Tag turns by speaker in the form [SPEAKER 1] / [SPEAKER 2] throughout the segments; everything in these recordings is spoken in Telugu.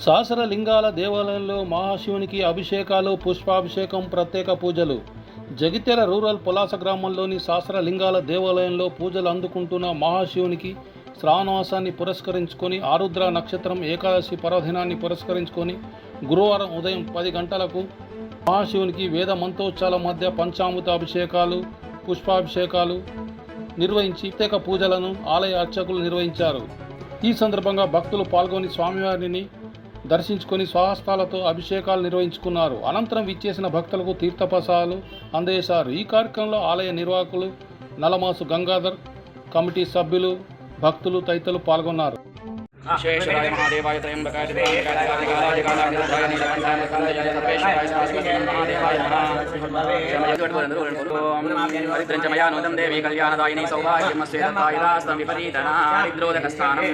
[SPEAKER 1] శాస్త్రలింగాల దేవాలయంలో మహాశివునికి అభిషేకాలు, పుష్పాభిషేకం, ప్రత్యేక పూజలు. జగిత్యాల రూరల్ పొలాస గ్రామంలోని శాస్త్రలింగాల దేవాలయంలో పూజలు అందుకుంటున్న మహాశివునికి శ్రావణమాసాన్ని పురస్కరించుకొని ఆరుద్ర నక్షత్రం ఏకాదశి పర్వదినాన్ని పురస్కరించుకొని గురువారం ఉదయం 10 గంటలకు మహాశివునికి వేద మంత్రోచ్చాల మధ్య పంచామృత అభిషేకాలు, పుష్పాభిషేకాలు నిర్వహించి ప్రత్యేక పూజలను ఆలయ అర్చకులు నిర్వహించారు. ఈ సందర్భంగా భక్తులు పాల్గొని స్వామివారిని దర్శించుకొని స్వహస్తాలతో అభిషేకాలు నిర్వహించుకున్నారు. అనంతరం విచ్చేసిన భక్తులకు తీర్థప్రసాదాలు అందజేశారు. ఈ కార్యక్రమంలో ఆలయ నిర్వాహకులు నలమాసు గంగాధర్, కమిటీ సభ్యులు, భక్తులు తదితరులు పాల్గొన్నారు.
[SPEAKER 2] విశ్వేశ్వరాయ మహాదేవాయ త్రయంబకాయ త్రికాలాయ కాలాయ నీలకంఠాయ కందయాయ సర్వేశ్వరాయ శాశ్వతాయ మహాదేవాయ నమః నోదం దేవి కళ్యాణదాయిని సౌభాగ్యమస్వేదాస్తం విపరీతనా హరిద్రోదకస్థానం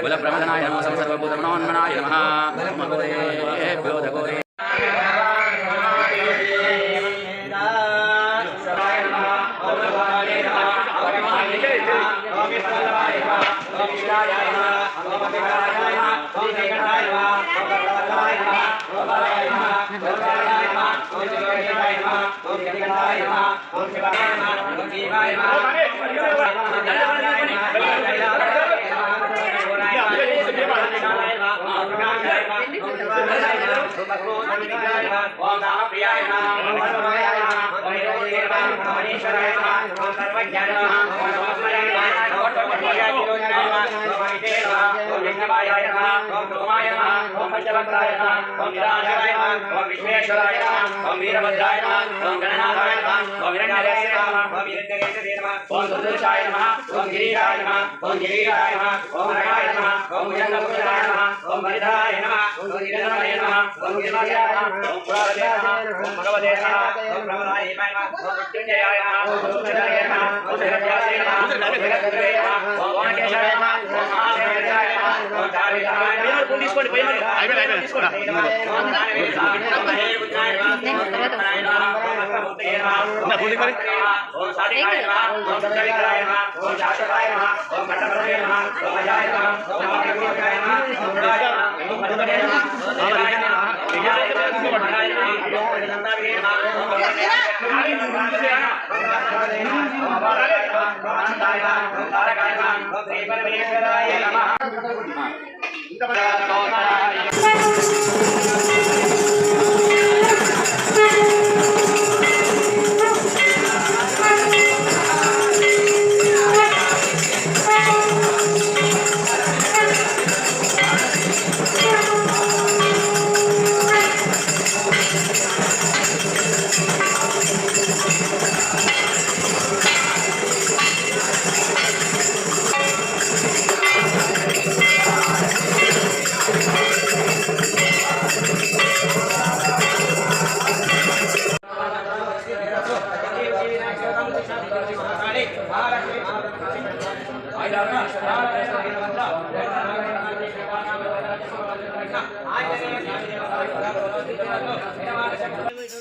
[SPEAKER 2] బలప్రమదనాయ నమః సర్వభూతమనోన్మనాయ నమః విశ్వేశ్వరాయ ఓం వీరభద్రాయ ఓం గణనాథాయ ఓం హిరణ్యాయ ఓం వీరకేశవే ఓం దుర్దశాయ ఓం గిరీశాయ ఓం గిరీశాయ ఓం హరాయ ఓం భుజంగభూషణాయ ఓం వరిధాయ ఓం గిరిధరాయ ఓం గిరిధాయ ఓం పురావతే ఓం భగవతే ఓం ప్రమదాయ ఓం మృత్యుంజయాయ ఓం దుర్దశాయ ఓం హిరణ్యాయ ఓం ఓంకేశాయ ఓం మహాదేవాయ ఓం చారితాయ తీసుకోండి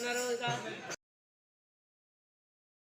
[SPEAKER 3] ఉన్నారు